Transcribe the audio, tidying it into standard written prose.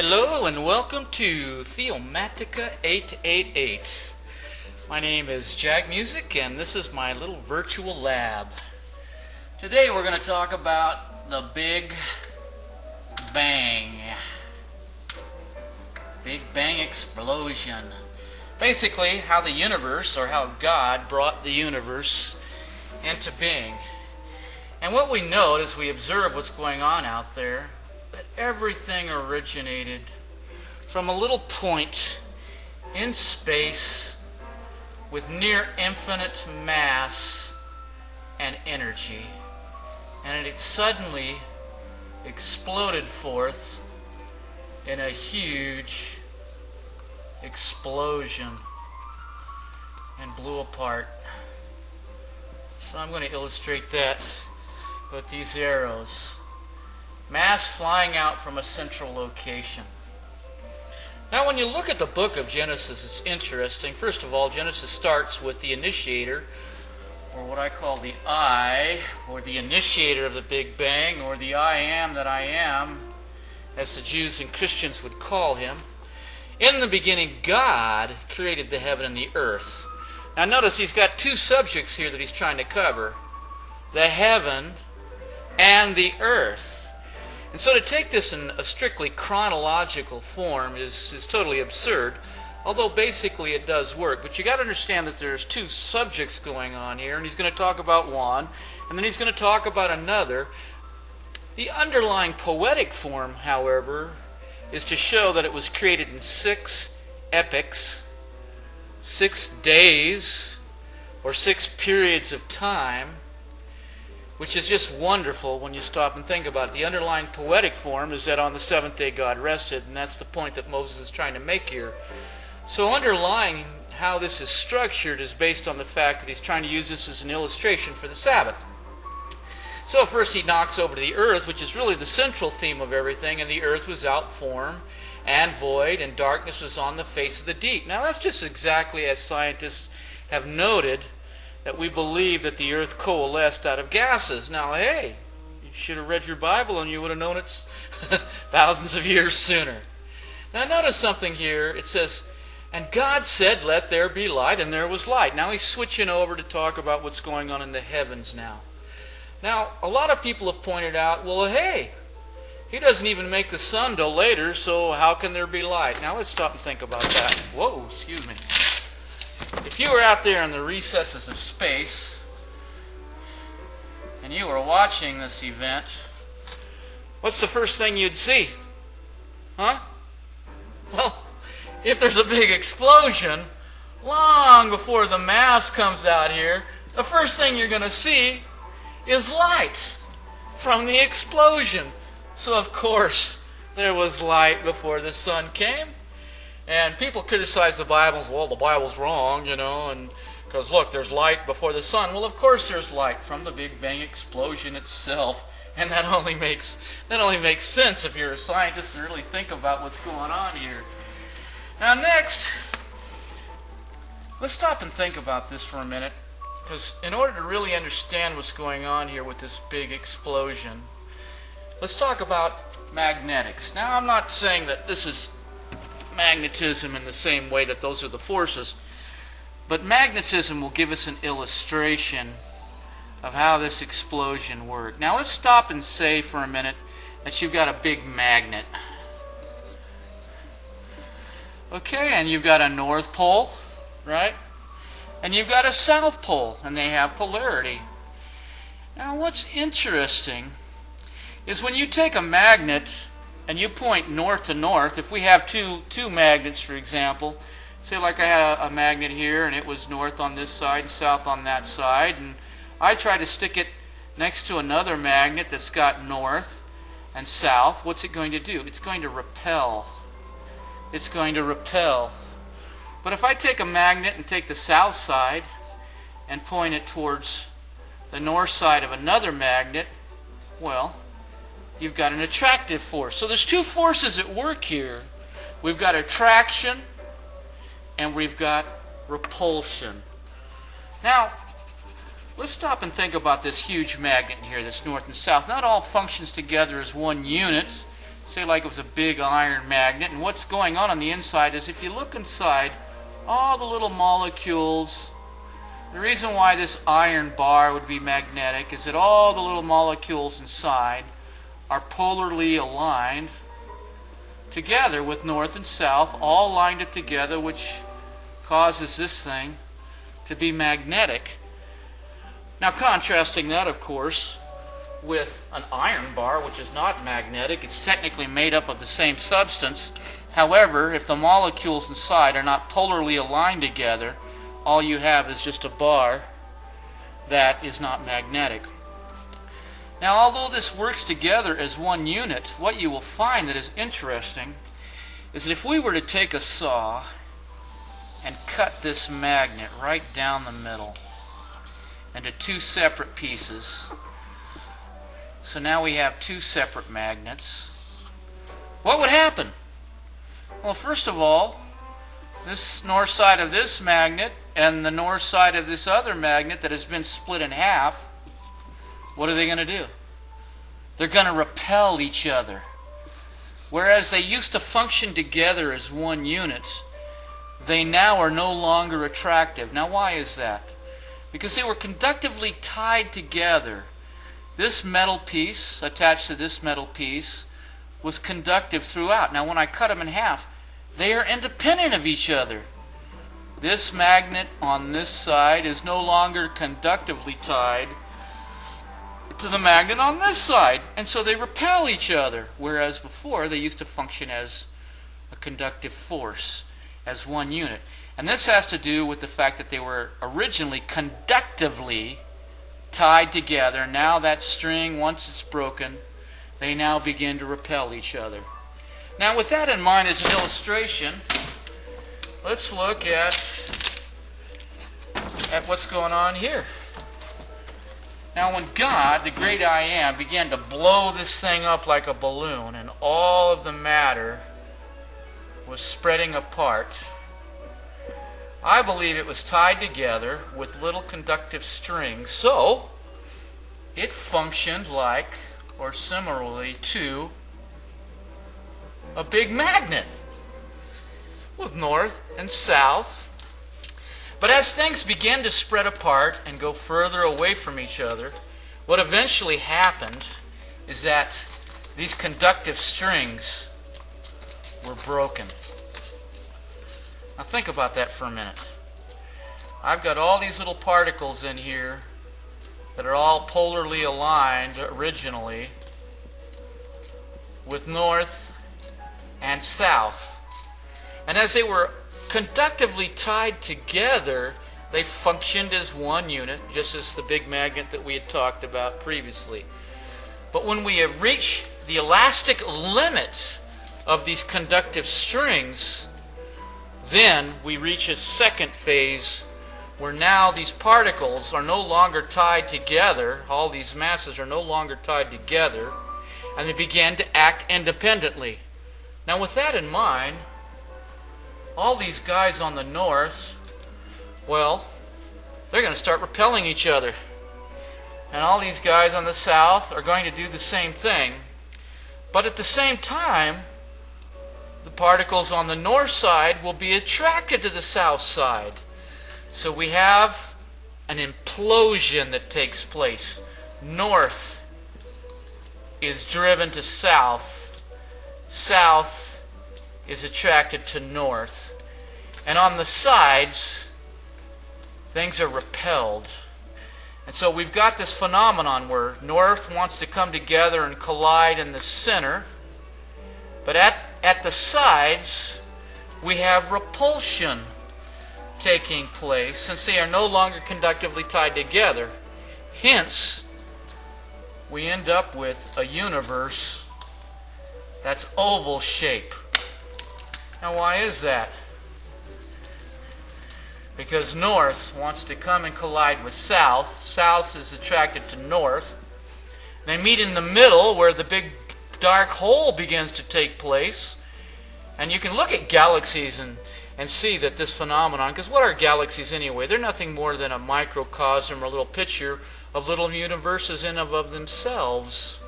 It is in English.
Hello and welcome to Theomatica 888. My name is Jag Music and this is my little virtual lab. Today we're going to talk about the Big Bang. Big Bang explosion. Basically how the universe, or how God brought the universe into being. And what we note as we observe what's going on out there, that everything originated from a little point in space with near infinite mass and energy. And it suddenly exploded forth in a huge explosion and blew apart. So I'm going to illustrate that with these arrows. Mass flying out from a central location. Now when you look at the book of Genesis, it's interesting. First of all, Genesis starts with the initiator, or what I call the I, or the initiator of the Big Bang, or the I am that I am, as the Jews and Christians would call him. In the beginning, God created the heaven and the earth. Now notice he's got two subjects here that he's trying to cover. The heaven and the earth. And so to take this in a strictly chronological form is totally absurd, although basically it does work. But you got to understand that there's two subjects going on here, and he's going to talk about one, and then he's going to talk about another. The underlying poetic form, however, is to show that it was created in 6 epochs, 6 days, or 6 periods of time, which is just wonderful when you stop and think about it. The underlying poetic form is that on the 7th day God rested, and that's the point that Moses is trying to make here. So underlying how this is structured is based on the fact that he's trying to use this as an illustration for the Sabbath. So first he knocks over to the earth, which is really the central theme of everything, and the earth was out form and void, and darkness was on the face of the deep. Now that's just exactly as scientists have noted that we believe that the earth coalesced out of gases. Now, hey, you should have read your Bible and you would have known it's thousands of years sooner. Now, notice something here. It says, and God said, let there be light, and there was light. Now, he's switching over to talk about what's going on in the heavens now. Now, a lot of people have pointed out, well, hey, he doesn't even make the sun till later, so how can there be light? Now, let's stop and think about that. Whoa, excuse me. If you were out there in the recesses of space and you were watching this event, what's the first thing you'd see? Huh? Well, if there's a big explosion, long before the mass comes out here, the first thing you're going to see is light from the explosion. So, of course, there was light before the sun came. And people criticize the Bible as, well, the Bible's wrong, and because, look, there's light before the sun. Well, of course there's light from the Big Bang explosion itself. And that only makes sense if you're a scientist and really think about what's going on here. Now next, let's stop and think about this for a minute. Because in order to really understand what's going on here with this big explosion, let's talk about magnetics. Now, I'm not saying that this is magnetism in the same way that those are the forces, but magnetism will give us an illustration of how this explosion worked. Now let's stop and say for a minute that you've got a big magnet. Okay, and you've got a north pole, right? And you've got a south pole, and they have polarity. Now what's interesting is when you take a magnet and you point north to north, if we have two magnets, for example, say like I had a magnet here and it was north on this side and south on that side, and I try to stick it next to another magnet that's got north and south, what's it going to do? It's going to repel. It's going to repel. But if I take a magnet and take the south side and point it towards the north side of another magnet, well, you've got an attractive force. So there's two forces at work here. We've got attraction and we've got repulsion. Now, let's stop and think about this huge magnet here that's north and south. Not all functions together as one unit. say like it was a big iron magnet, and what's going on the inside is, if you look inside, all the little molecules, the reason why this iron bar would be magnetic is that all the little molecules inside are polarly aligned together with north and south, all lined up together, which causes this thing to be magnetic. Now, contrasting that, of course, with an iron bar, which is not magnetic, it's technically made up of the same substance. However, if the molecules inside are not polarly aligned together, all you have is just a bar that is not magnetic. Now, although this works together as one unit, what you will find that is interesting is that if we were to take a saw and cut this magnet right down the middle into two separate pieces, so now we have two separate magnets, what would happen? Well, first of all, this north side of this magnet and the north side of this other magnet that has been split in half, what are they going to do? They're going to repel each other. Whereas they used to function together as one unit, they now are no longer attractive. Now, why is that? Because they were conductively tied together. This metal piece attached to this metal piece was conductive throughout. Now, when I cut them in half, they are independent of each other. This magnet on this side is no longer conductively tied to the magnet on this side, and so they repel each other, whereas before they used to function as a conductive force, as one unit. And this has to do with the fact that they were originally conductively tied together. Now that string, once it's broken, they now begin to repel each other. Now, with that in mind as an illustration, let's look at what's going on here. Now, when God, the great I Am, began to blow this thing up like a balloon, and all of the matter was spreading apart, I believe it was tied together with little conductive strings, so it functioned like, or similarly to, a big magnet with north and south. But as things began to spread apart and go further away from each other, what eventually happened is that these conductive strings were broken. Now think about that for a minute. I've got all these little particles in here that are all polarly aligned originally with north and south. And as they were conductively tied together, they functioned as one unit, just as the big magnet that we had talked about previously. But when we have reached the elastic limit of these conductive strings, then we reach a second phase where now these particles are no longer tied together, all these masses are no longer tied together, and they begin to act independently. Now, with that in mind, all these guys on the north, well, they're going to start repelling each other. And all these guys on the south are going to do the same thing. But at the same time, the particles on the north side will be attracted to the south side. So we have an implosion that takes place. North is driven to south. South is attracted to north. And on the sides, things are repelled. And so we've got this phenomenon where north wants to come together and collide in the center. But at the sides, we have repulsion taking place since they are no longer conductively tied together. Hence, we end up with a universe that's oval shape. Now, why is that? Because north wants to come and collide with south. South is attracted to north. They meet in the middle where the big dark hole begins to take place. And you can look at galaxies and see that this phenomenon, because what are galaxies anyway? They're nothing more than a microcosm or a little picture of little universes in and of themselves.